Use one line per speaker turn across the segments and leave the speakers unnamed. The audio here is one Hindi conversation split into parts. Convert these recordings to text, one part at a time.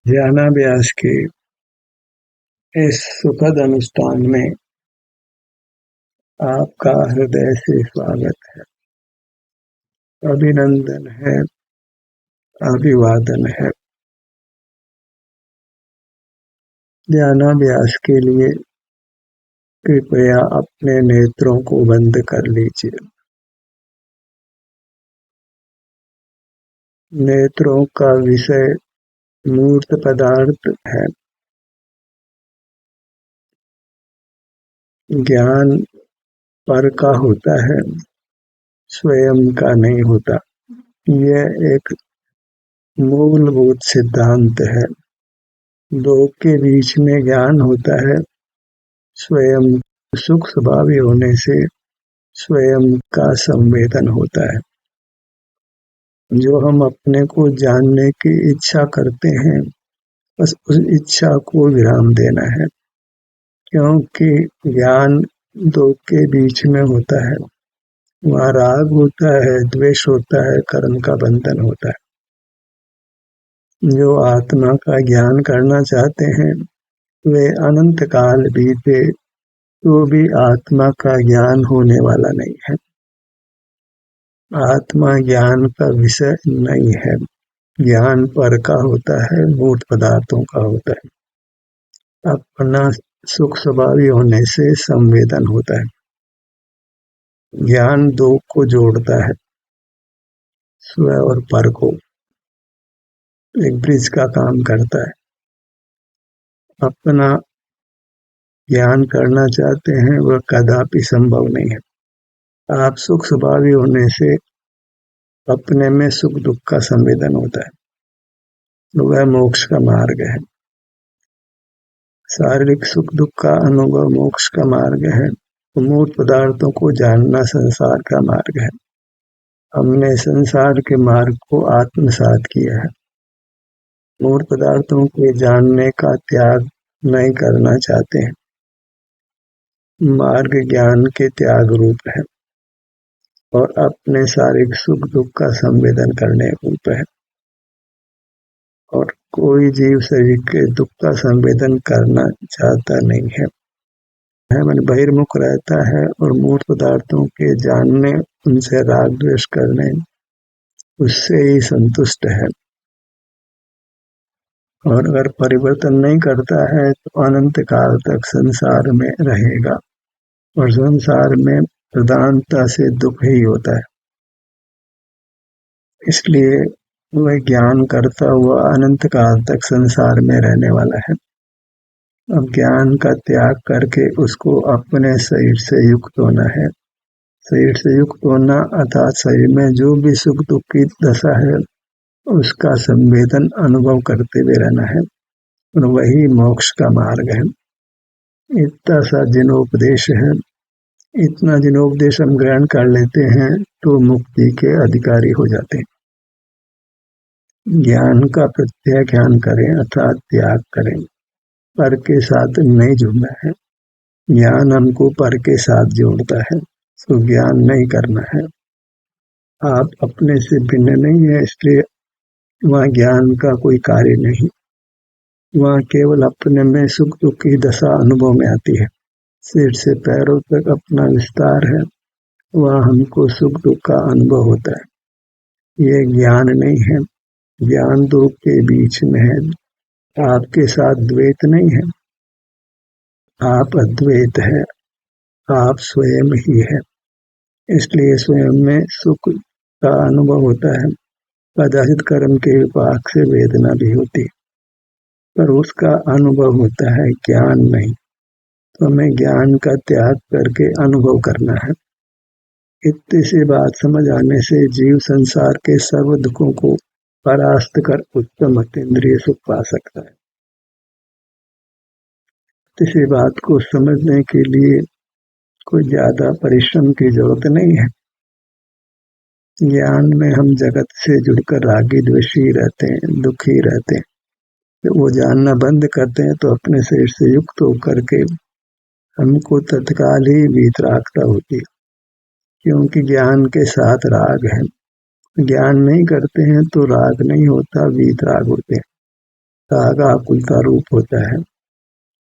ध्यानाभ्यास के इस सुखद अनुष्ठान में आपका हृदय से स्वागत है, अभिनंदन है, अभिवादन है। ध्यानाभ्यास के लिए कृपया अपने नेत्रों को बंद कर लीजिए। नेत्रों का विषय मूर्त पदार्थ है। ज्ञान पर का होता है, स्वयं का नहीं होता। यह एक मूलभूत सिद्धांत है। दो के बीच में ज्ञान होता है, स्वयं सुख स्वभावी होने से स्वयं का संवेदन होता है। जो हम अपने को जानने की इच्छा करते हैं, बस उस इच्छा को विराम देना है, क्योंकि ज्ञान दो के बीच में होता है। वहाँ राग होता है, द्वेष होता है, कर्म का बंधन होता है। जो आत्मा का ज्ञान करना चाहते हैं, वे अनंत काल बीते तो भी आत्मा का ज्ञान होने वाला नहीं है। आत्मा ज्ञान का विषय नहीं है। ज्ञान पर का होता है, मूर्त पदार्थों का होता है। अपना सुख स्वभावी होने से संवेदन होता है। ज्ञान दो को जोड़ता है, स्व और पर को, एक ब्रिज का काम करता है। अपना ज्ञान करना चाहते हैं, वह कदापि संभव नहीं है। आप सुख स्वभावी होने से अपने में सुख दुख का संवेदन होता है, वह मोक्ष का मार्ग है। शारीरिक सुख दुख का अनुभव मोक्ष का मार्ग है। मूर्त पदार्थों को जानना संसार का मार्ग है। हमने संसार के मार्ग को आत्मसात किया है। मूर्त पदार्थों के जानने का त्याग नहीं करना चाहते हैं। मार्ग ज्ञान के त्याग रूप है और अपने शारीरिक सुख दुख का संवेदन करने रूप है। और कोई जीव शरीर के दुख का संवेदन करना चाहता नहीं है। मन बहिर्मुख रहता है और मूर्त पदार्थों के जानने, उनसे राग द्वेष करने, उससे ही संतुष्ट है। और अगर परिवर्तन नहीं करता है तो अनंत काल तक संसार में रहेगा और संसार में प्रधानता से दुख ही होता है। इसलिए वह ज्ञान करता हुआ अनंत काल तक संसार में रहने वाला है। अब ज्ञान का त्याग करके उसको अपने शरीर से युक्त होना है। शरीर से युक्त होना अर्थात शरीर में जो भी सुख दुख की दशा है, उसका संवेदन अनुभव करते हुए रहना है, और वही मोक्ष का मार्ग है। इतना सा जिनोपदेश है। इतना जिनोपदेश हम ग्रहण कर लेते हैं तो मुक्ति के अधिकारी हो जाते हैं। ज्ञान का प्रत्याख्यान करें अर्थात त्याग करें। पर के साथ नहीं जुड़ना है। ज्ञान हमको पर के साथ जोड़ता है, तो ज्ञान नहीं करना है। आप अपने से भिन्न नहीं है, इसलिए वहाँ ज्ञान का कोई कार्य नहीं। वहाँ केवल अपने में सुख दुख की दशा अनुभव में आती है। सिर से पैरों तक अपना विस्तार है, वहाँ हमको सुख दुख का अनुभव होता है। ये ज्ञान नहीं है। ज्ञान दो के बीच में है। आपके साथ द्वैत नहीं है, आप अद्वैत है, आप स्वयं ही है। इसलिए स्वयं में सुख का अनुभव होता है। कदाचित कर्म के विपाक से वेदना भी होती है, पर उसका अनुभव होता है, ज्ञान नहीं। तो हमें ज्ञान का त्याग करके अनुभव करना है। इतनी सी बात समझ आने से जीव संसार के सर्व दुखों को परास्त कर उत्तम अतीन्द्रिय सुख पा सकता है। किसी बात को समझने के लिए कोई ज्यादा परिश्रम की जरूरत नहीं है। ज्ञान में हम जगत से जुड़कर रागी द्वेषी रहते हैं, दुखी रहते हैं। जब वो जानना बंद करते हैं तो अपने शरीर से युक्त होकर के हमको तत्काल ही वीतरागता होती है, क्योंकि ज्ञान के साथ राग है। ज्ञान नहीं करते हैं तो राग नहीं होता, वीतराग होते हैं। राग आकुलता रूप होता है।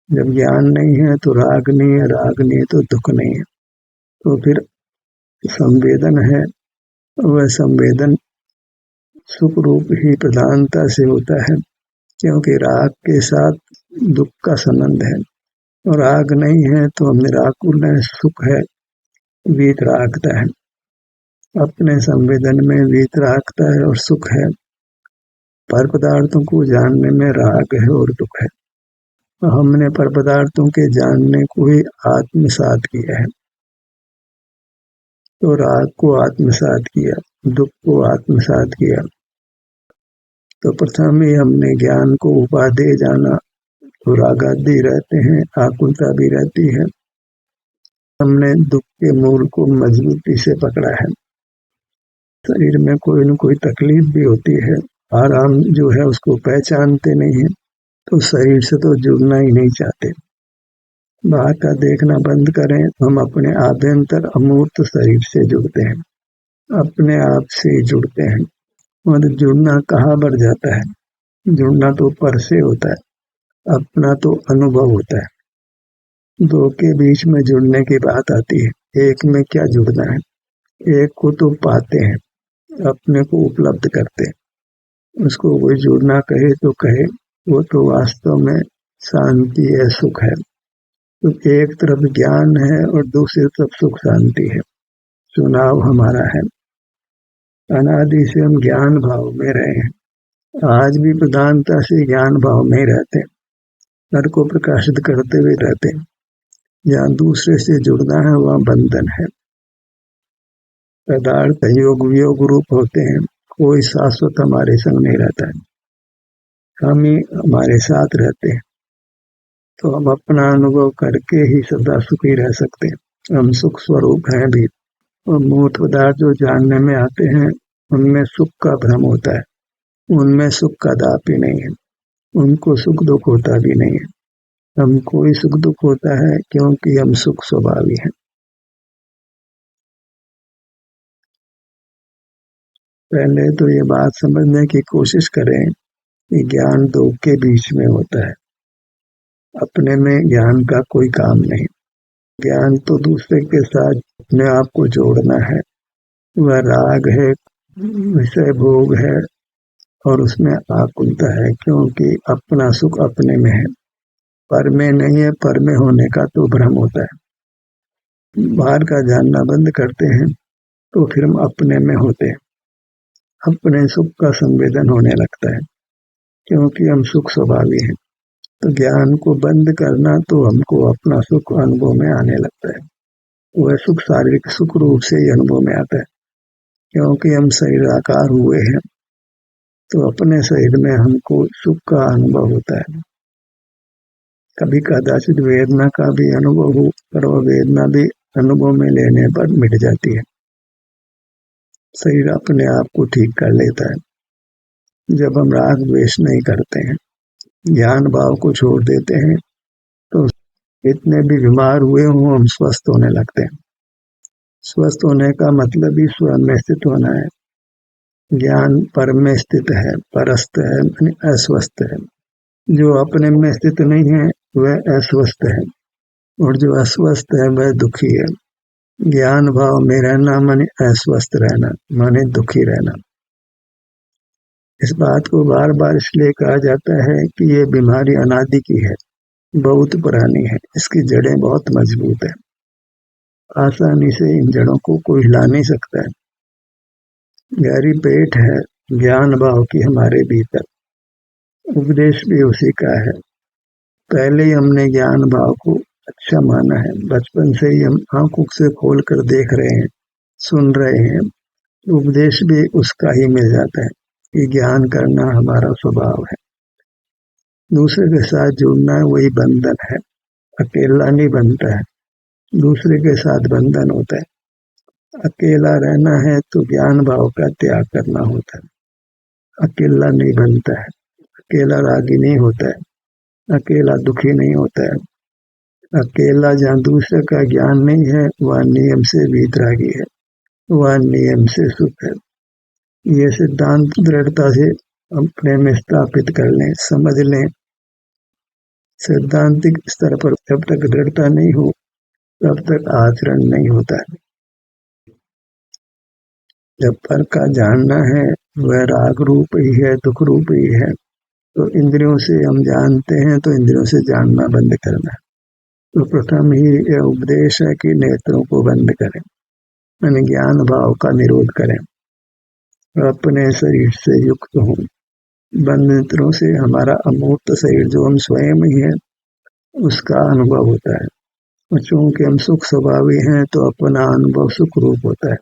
जब ज्ञान नहीं है तो राग नहीं है, राग नहीं है तो दुख नहीं है। तो फिर संवेदन है, वह संवेदन सुख रूप ही प्रधानता से होता है, क्योंकि राग के साथ दुख का संबंध है। और राग नहीं है तो हम निराकुल है, सुख है, वीतरागता है। अपने संवेदन में वीतरागता है और सुख है। पर पदार्थों को जानने में राग है और दुख है। हमने पर पदार्थों के जानने को ही आत्मसात किया है, तो राग को आत्मसात किया, दुख को आत्मसात किया। तो प्रथम ही हमने ज्ञान को उपादेय जाना, तो रागादि रहते हैं, आकुलता भी रहती है। हमने दुख के मूल को मजबूती से पकड़ा है। शरीर में कोई न कोई तकलीफ भी होती है, आराम जो है उसको पहचानते नहीं है, तो शरीर से तो जुड़ना ही नहीं चाहते। बाहर का देखना बंद करें, हम अपने आभ्यंतर अमूर्त शरीर से जुड़ते हैं, अपने आप से जुड़ते हैं। और जुड़ना कहाँ बढ़ जाता है? जुड़ना तो पर से होता है, अपना तो अनुभव होता है। दो के बीच में जुड़ने की बात आती है। एक में क्या जुड़ना है? एक को तो पाते हैं, अपने को उपलब्ध करते हैं। उसको कोई जुड़ना कहे तो कहे, वो तो वास्तव में शांति है, सुख है। तो एक तरफ ज्ञान है और दूसरी तरफ सुख शांति है। चुनाव हमारा है। अनादि से हम ज्ञान भाव में रहे हैं, आज भी प्रधानता से ज्ञान भाव में रहते हैं, घर को प्रकाशित करते हुए रहते हैं। जहाँ दूसरे से जुड़ना है वहाँ बंधन है। पदार्थ योग वियोग रूप होते हैं, कोई शाश्वत हमारे संग नहीं रहता है, हम ही हमारे साथ रहते हैं। तो हम अपना अनुभव करके ही सदा सुखी रह सकते हैं। हम सुख स्वरूप हैं भी। और मूर्त पदार्थ जो जानने में आते हैं, उनमें सुख का भ्रम होता है, उनमें सुख का दाप ही नहीं है, उनको सुख दुख होता भी नहीं है। हमको ही सुख दुख होता है क्योंकि हम सुख स्वभावी हैं। पहले तो ये बात समझने की कोशिश करें कि ज्ञान दो के बीच में होता है, अपने में ज्ञान का कोई काम नहीं। ज्ञान तो दूसरे के साथ अपने आप को जोड़ना है। वह राग है, विषय भोग है, और उसमें आकुलता है, क्योंकि अपना सुख अपने में है, पर में नहीं है। पर में होने का तो भ्रम होता है। बाहर का जानना बंद करते हैं तो फिर हम अपने में होते हैं, अपने सुख का संवेदन होने लगता है, क्योंकि हम सुख स्वभावी हैं। तो ज्ञान को बंद करना तो हमको अपना सुख अनुभव में आने लगता है। वह सुख शारीरिक सुख रूप से ही अनुभव में आता है, क्योंकि हम शरीराकार हुए हैं, तो अपने शरीर में हमको सुख का अनुभव होता है। कभी कदाचित वेदना का भी अनुभव हो, पर वह वेदना भी अनुभव में लेने पर मिट जाती है। शरीर अपने आप को ठीक कर लेता है। जब हम राग द्वेष नहीं करते हैं, ज्ञान भाव को छोड़ देते हैं, तो इतने भी बीमार हुए हों हम स्वस्थ होने लगते हैं। स्वस्थ होने का मतलब ही स्वयं में स्थित होना है। ज्ञान पर में स्थित है, परस्थ है, अस्वस्थ है। जो अपने में स्थित नहीं है वह अस्वस्थ है, और जो अस्वस्थ है वह दुखी है। ज्ञान भाव में रहना माने अस्वस्थ रहना, माने दुखी रहना। इस बात को बार बार इसलिए कहा जाता है कि ये बीमारी अनादि की है, बहुत पुरानी है, इसकी जड़ें बहुत मजबूत है, आसानी से इन जड़ों को कोई हिला नहीं सकता है। गहरी पेट है ज्ञान भाव की हमारे भीतर, उपदेश भी उसी का है। पहले ही हमने ज्ञान भाव को अच्छा माना है, बचपन से ही हम आंखों से खोल कर देख रहे हैं, सुन रहे हैं। उपदेश भी उसका ही मिल जाता है कि ज्ञान करना हमारा स्वभाव है। दूसरे के साथ जुड़ना वही बंधन है, अकेला नहीं बनता है, दूसरे के साथ बंधन होता है। अकेला रहना है तो ज्ञान भाव का त्याग करना होता है, अकेला नहीं बनता है। अकेला रागी नहीं होता है, अकेला दुखी नहीं होता है। अकेला जहाँ दूसरे का ज्ञान नहीं है वह नियम से वीतरागी है, वह नियम से सुख है। ये सिद्धांत दृढ़ता से अपने में स्थापित कर लें, समझ लें। सैद्धांतिक स्तर पर जब तक दृढ़ता नहीं हो तब तक आचरण नहीं होता है। जब पर का जानना है वह राग रूप ही है, दुख रूप ही है, तो इंद्रियों से हम जानते हैं तो इंद्रियों से जानना बंद करना है। तो प्रथम ही यह उपदेश है कि नेत्रों को बंद करें, यानी ज्ञान भाव का निरोध करें, अपने शरीर से युक्त हों। बंद नेत्रों से हमारा अमूर्त शरीर जो हम स्वयं ही है उसका अनुभव होता है। और चूंकि हम सुख स्वभावी हैं तो अपना अनुभव सुख रूप होता है,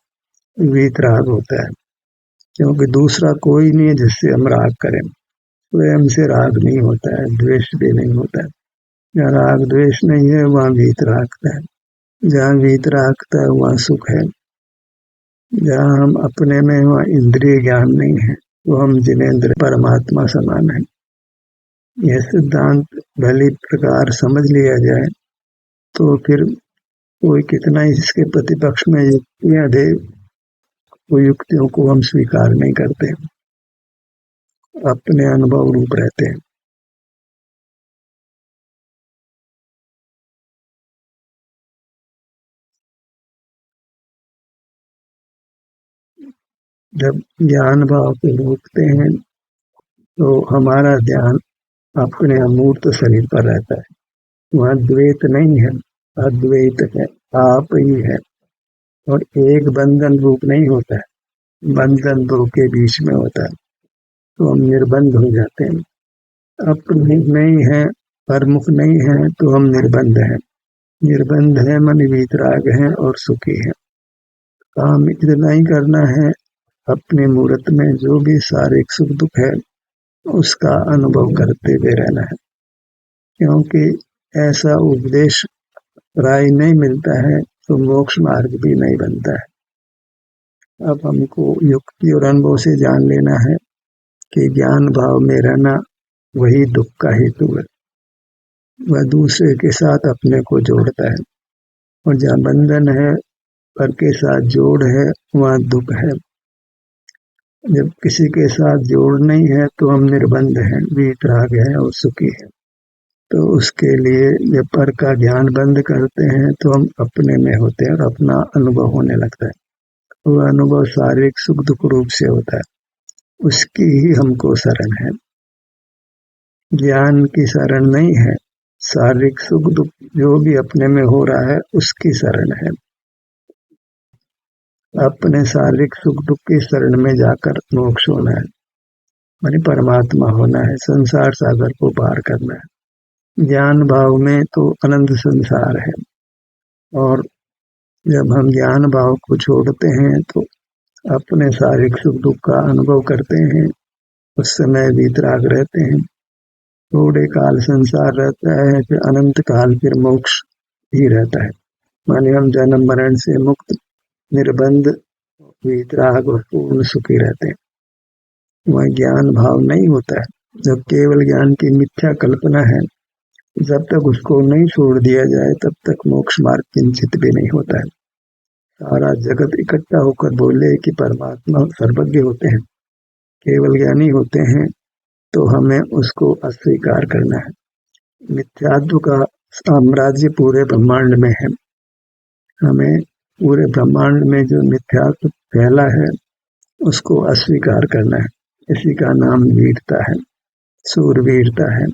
वीतराग होता है, क्योंकि दूसरा कोई नहीं है जिससे हम राग करें। स्वयं से राग नहीं होता है, द्वेष भी नहीं होता है। जहाँ राग द्वेष नहीं है वहाँ वीतरागता है, जहाँ वीतरागता है वहाँ सुख है। जहाँ हम अपने में वहाँ इंद्रिय ज्ञान नहीं है, तो हम जिनेंद्र परमात्मा समान है। यह सिद्धांत भली प्रकार समझ लिया जाए तो फिर कोई कितना ही इसके प्रतिपक्ष में युक्तियां दे, वो युक्तियों को हम स्वीकार नहीं करते, अपने अनुभव रूप रहते हैं। जब ज्ञान भाव को रोकते हैं तो हमारा ध्यान अपने अमूर्त शरीर पर रहता है। वहाँ द्वैत नहीं है, अद्वैत है, आप ही है। और एक बंधन रूप नहीं होता है, बंधन दो के बीच में होता है, तो हम निर्बंध हो जाते हैं। अपने नहीं है, परमुख नहीं है तो हम निर्बंध हैं। निर्बंध है मन वीतराग है और सुखी है। काम इतना ही करना है, अपने मूर्त में जो भी शारीरिक सुख दुख है उसका अनुभव करते हुए रहना है, क्योंकि ऐसा उपदेश प्राय नहीं मिलता है तो मोक्ष मार्ग भी नहीं बनता है। अब हमको युक्ति और अनुभव से जान लेना है कि ज्ञान भाव में रहना वही दुख का हेतु है। वह दूसरे के साथ अपने को जोड़ता है, और जहाँ बंधन है, पर के साथ जोड़ है, वहाँ दुख है। जब किसी के साथ जोड़ नहीं है तो हम निर्बंध हैं, वीतराग हैं और सुखी हैं। तो उसके लिए जब पर का ज्ञान बंद करते हैं तो हम अपने में होते हैं और अपना अनुभव होने लगता है। वह अनुभव शारीरिक सुख दुख रूप से होता है, उसकी ही हमको शरण है, ज्ञान की शरण नहीं है। शारीरिक सुख दुख जो भी अपने में हो रहा है उसकी शरण है। अपने शारीरिक सुख दुख की शरण में जाकर मोक्ष होना है, माने परमात्मा होना है, संसार सागर को पार करना है। ज्ञान भाव में तो अनंत संसार है, और जब हम ज्ञान भाव को छोड़ते हैं तो अपने शारीरिक सुख दुख का अनुभव करते हैं, उस समय वीतराग रहते हैं। थोड़े काल संसार रहता है, फिर अनंत काल फिर मोक्ष ही रहता है, माने हम जन्म मरण से मुक्त, निर्बंध, वीतराग और पूर्ण सुखी रहते हैं। वह ज्ञान भाव नहीं होता है। जब केवल ज्ञान की मिथ्या कल्पना है, जब तक उसको नहीं छोड़ दिया जाए तब तक मोक्ष मार्ग किंचित भी नहीं होता है। सारा जगत इकट्ठा होकर बोले कि परमात्मा सर्वज्ञ होते हैं, केवल ज्ञानी होते हैं, तो हमें उसको अस्वीकार करना है। मिथ्यात्व का साम्राज्य पूरे ब्रह्मांड में है, हमें पूरे ब्रह्मांड में जो मिथ्यात्व फैला है उसको अस्वीकार करना है। इसी का नाम वीरता है, सूरवीरता है।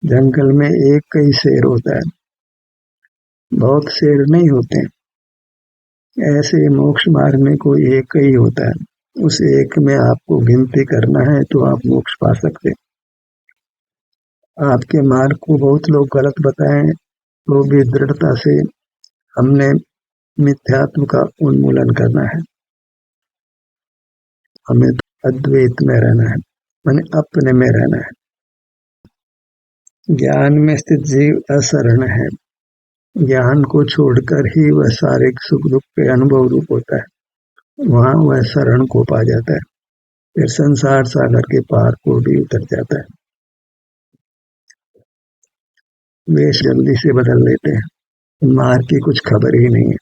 जंगल में एक ही शेर होता है, बहुत शेर नहीं होते। ऐसे मोक्ष मार्ग में कोई एक ही होता है, उस एक में आपको गिनती करना है तो आप मोक्ष पा सकते। आपके मार्ग को बहुत लोग गलत बताएं तो भी दृढ़ता से हमने मिथ्यात्व का उन्मूलन करना है। हमें तो अद्वैत में रहना है, माने अपने में रहना है। ज्ञान में स्थित जीव असरण है, ज्ञान को छोड़कर ही वह शारीरिक सुख दुख के अनुभव रूप होता है, वहां वह शरण को पा जाता है, फिर संसार सागर के पार को भी उतर जाता है। वेश जल्दी से बदल लेते हैं, मार्ग की कुछ खबर ही नहीं है।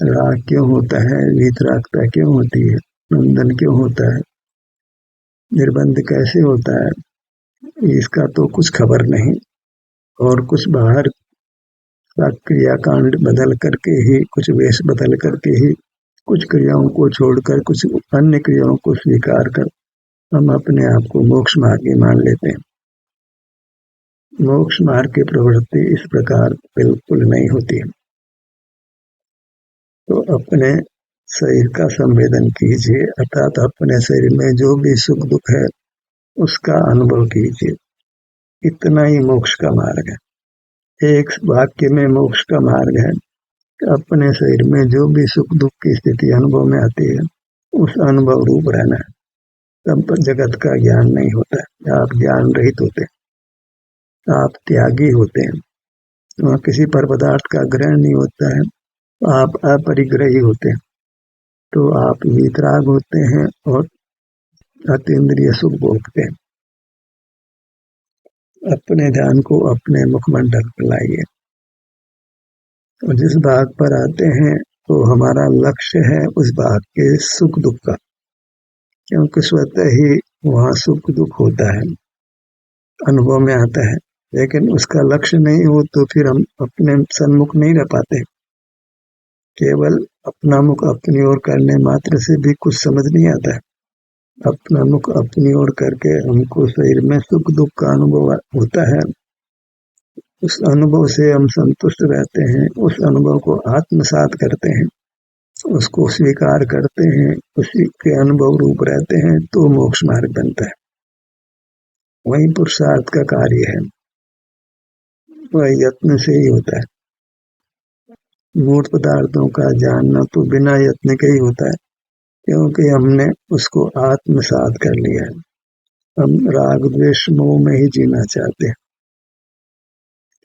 राग क्यों होता है, वीतरागता क्यों होती है, बंधन क्यों होता है, निर्बंध कैसे होता है इसका तो कुछ खबर नहीं, और कुछ बाहर का क्रियाकांड बदल करके ही, कुछ वेश बदल करके ही, कुछ क्रियाओं को छोड़कर कुछ अन्य क्रियाओं को स्वीकार कर हम अपने आप को मोक्ष मार्गी मान लेते हैं। मोक्ष मार्ग की प्रवृत्ति इस प्रकार बिल्कुल नहीं होती है। तो अपने शरीर का संवेदन कीजिए, अर्थात अपने शरीर में जो भी सुख दुख है उसका अनुभव कीजिए। इतना ही मोक्ष का मार्ग है। एक वाक्य में मोक्ष का मार्ग है कि अपने शरीर में जो भी सुख दुख की स्थिति अनुभव में आती है उस अनुभव रूप रहना है। तब जगत का ज्ञान नहीं होता है, आप ज्ञान रहित होते हैं, आप त्यागी होते हैं, वहाँ किसी पर पदार्थ का ग्रहण नहीं होता है, आप अपरिग्रही होते हैं, तो आप वितराग होते हैं और अतीन्द्रिय सुख भोगते हैं। अपने ध्यान को अपने मुखमंडल पर लाइए और जिस भाग पर आते हैं तो हमारा लक्ष्य है उस भाग के सुख दुख का, क्योंकि स्वतः ही वहाँ सुख दुख होता है, अनुभव में आता है, लेकिन उसका लक्ष्य नहीं हो तो फिर हम अपने सन्मुख नहीं रह पाते। केवल अपना मुख अपनी ओर करने मात्र से भी कुछ समझ नहीं आता है। अपना मुख अपनी ओर करके हमको शरीर में सुख दुख का अनुभव होता है, उस अनुभव से हम संतुष्ट रहते हैं, उस अनुभव को आत्मसात करते हैं, उसको स्वीकार करते हैं, उसी के अनुभव रूप रहते हैं, तो मोक्ष मार्ग बनता है। वही पुरुषार्थ का कार्य है, वह यत्न से ही होता है। मूर्त पदार्थों का जानना तो बिना यत्न के ही होता है, क्योंकि हमने उसको आत्मसात कर लिया है। हम राग द्वेष मोह में ही जीना चाहते हैं।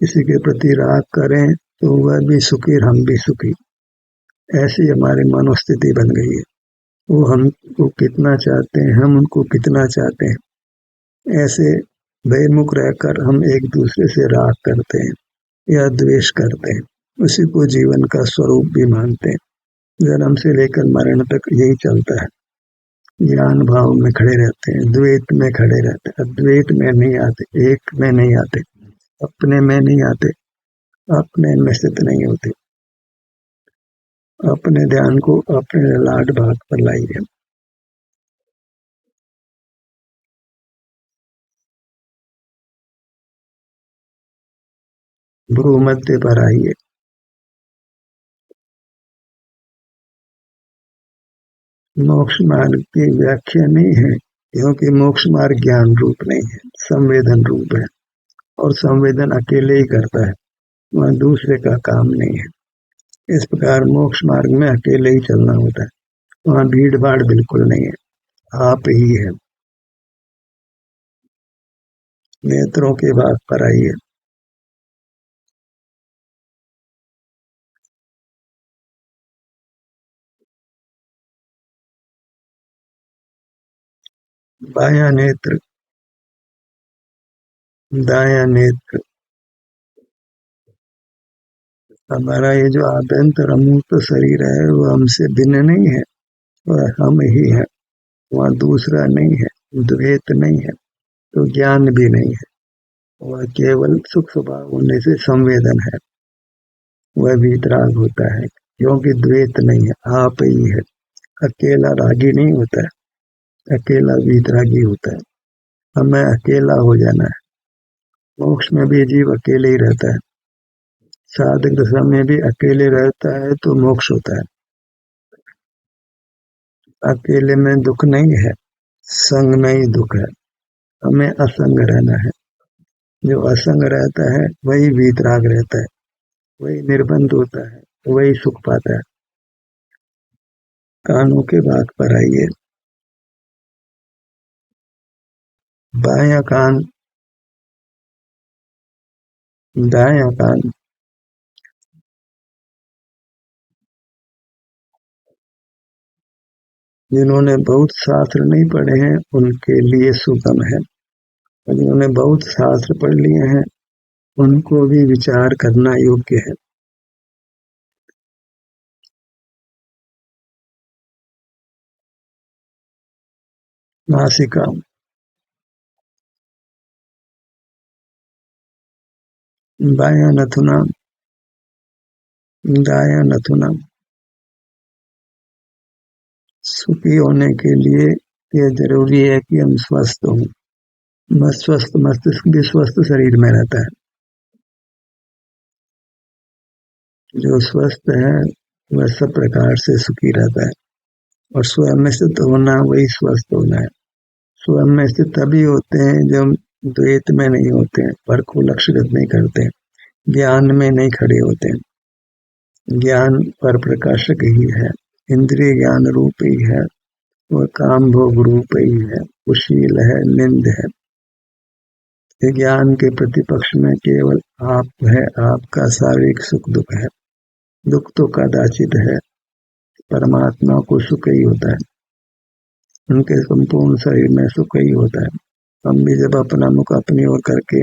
किसी के प्रति राग करें तो वह भी सुखी, हम भी सुखी, ऐसी हमारी मनोस्थिति बन गई है। वो हमको कितना चाहते हैं, हम उनको कितना चाहते हैं, ऐसे बेमुख रहकर हम एक दूसरे से राग करते हैं या द्वेष करते हैं, उसी को जीवन का स्वरूप भी मानते हैं। जन्म से लेकर मरण तक यही चलता है। ज्ञान भाव में खड़े रहते हैं, द्वैत में खड़े रहते हैं, अद्वैत में नहीं आते, एक में नहीं आते, अपने में नहीं आते, अपने में स्थित नहीं होते। अपने ध्यान को अपने लाड भाग पर लाइए। भ्रू मध्य पर आइए। मोक्ष मार्ग की व्याख्या नहीं है, क्योंकि मोक्ष मार्ग ज्ञान रूप नहीं है, संवेदन रूप है, और संवेदन अकेले ही करता है, वह दूसरे का काम नहीं है। इस प्रकार मोक्ष मार्ग में अकेले ही चलना होता है, वहाँ भीड़ भाड़ बिल्कुल नहीं है, आप ही है। नेत्रों के भाग पर आइए। बायां नेत्र, दायां नेत्र, हमारा ये जो आभ्यंतर अमूर्त शरीर है वह हमसे भिन्न नहीं है, वह हम ही है, वह दूसरा नहीं है, द्वैत नहीं है, तो ज्ञान भी नहीं है, वह केवल सुख स्वभाव होने से संवेदन है, वह वितराग होता है, क्योंकि द्वैत नहीं है, आप ही है। अकेला रागी नहीं होता है, अकेला वितरागी होता है। हमें अकेला हो जाना है। मोक्ष में भी जीव अकेले ही रहता है, साधक दशा में भी अकेले रहता है, तो मोक्ष होता है। अकेले में दुख नहीं है, संग में ही दुख है, हमें असंग रहना है। जो असंग रहता है वही वीतराग रहता है, वही निर्बंध होता है, वही सुख पाता है। कानों के भाग पर आइए। बायां कान, दायां कान, जिन्होंने बहुत शास्त्र नहीं पढ़े हैं उनके लिए सुगम है, और जिन्होंने बहुत शास्त्र पढ़ लिए हैं उनको भी विचार करना योग्य है। नासिका, बाया नथुना दाया नथुना। सुखी होने के लिए ये जरूरी है कि हम स्वस्थ हों। स्वस्थ मस्तिष्क भी स्वस्थ शरीर में रहता है। जो स्वस्थ है वह सब प्रकार से सुखी रहता है, और स्वयं में स्थित होना वही स्वस्थ होना है। स्वयं में स्थित तभी होते हैं जब द्वैत में नहीं होते हैं, पर को लक्ष्यगत नहीं करते हैं, ज्ञान में नहीं खड़े होते हैं। ज्ञान पर प्रकाशक ही है, इंद्रिय ज्ञान रूप ही है, वह काम भोग रूप ही है, कुशील है, निंद है। ज्ञान के प्रतिपक्ष में केवल आप है, आपका शारीरिक सुख दुख है। दुख तो कदाचित है, परमात्मा को सुख ही होता है, उनके संपूर्ण शरीर में सुख ही होता है। हम भी जब अपना मुख अपनी ओर करके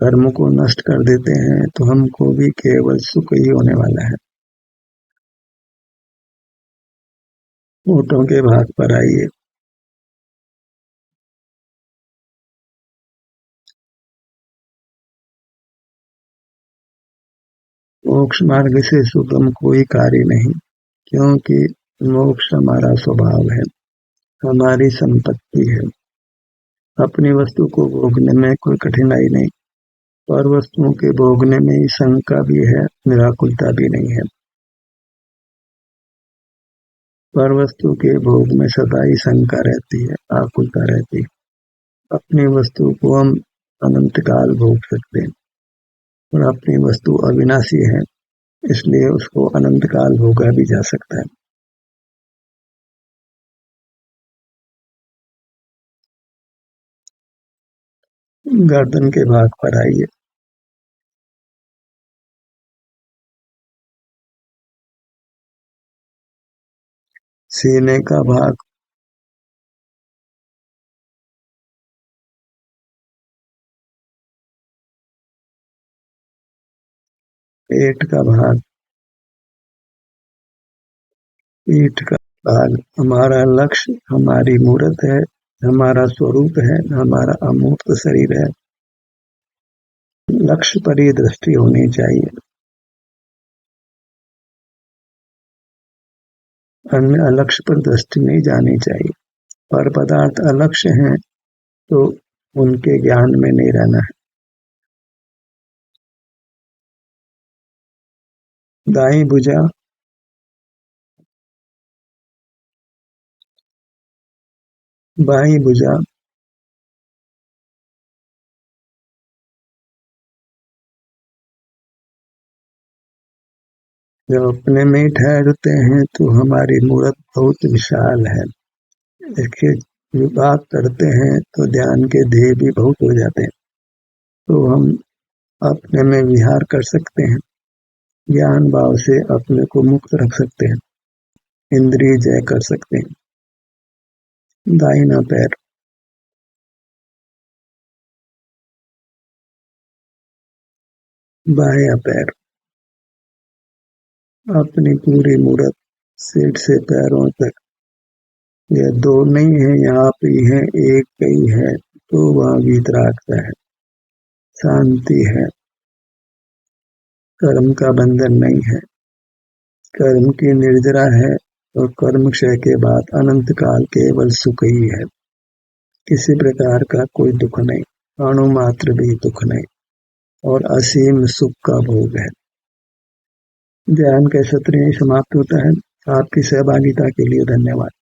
कर्म को नष्ट कर देते हैं तो हमको भी केवल सुख ही होने वाला है। ऊँटों के भाग पर आइए। मोक्ष मार्ग से सुगम कोई कार्य नहीं, क्योंकि मोक्ष हमारा स्वभाव है, हमारी संपत्ति है। अपनी वस्तु को भोगने में कोई कठिनाई नहीं, पर वस्तुओं के भोगने में ही शंका भी है, निराकुलता भी नहीं है। पर वस्तु के भोग में सदा ही शंका रहती है, आकुलता रहती है। अपनी वस्तु को हम अनंत काल भोग सकते हैं, और अपनी वस्तु अविनाशी है, इसलिए उसको अनंत काल भोगा भी जा सकता है। गर्दन के भाग पर आइए। सीने का भाग, पेट का भाग, पीठ का भाग। हमारा लक्ष्य हमारी मूर्त है, हमारा स्वरूप है, हमारा अमूर्त शरीर है। लक्ष्य पर ही दृष्टि होनी चाहिए, अन्य अलक्ष्य पर दृष्टि नहीं जानी चाहिए। पर पदार्थ अलक्ष्य हैं तो उनके ज्ञान में नहीं रहना है। दाई भुजा, बाई भुजा, जब अपने में ही ठहरते हैं तो हमारी मूर्त बहुत विशाल है। इसके विभाग करते हैं तो ध्यान के ध्येय भी बहुत हो जाते हैं, तो हम अपने में विहार कर सकते हैं, ज्ञान भाव से अपने को मुक्त रख सकते हैं, इंद्रिय जय कर सकते हैं। दाहिना पैर, बायां पैर। अपनी पूरी मूर्त सिर से पैरों तक, यह दो नहीं है, यहाँ पे है, एक ही है, तो वह वीतरागता है, शांति है, कर्म का बंधन नहीं है, कर्म की निर्जरा है, और कर्म क्षय के बाद अनंत काल केवल सुख ही है। किसी प्रकार का कोई दुख नहीं, अणु मात्र भी दुख नहीं, और असीम सुख का भोग है। ध्यान का सत्र यहीं समाप्त होता है। आपकी सहभागिता के लिए धन्यवाद।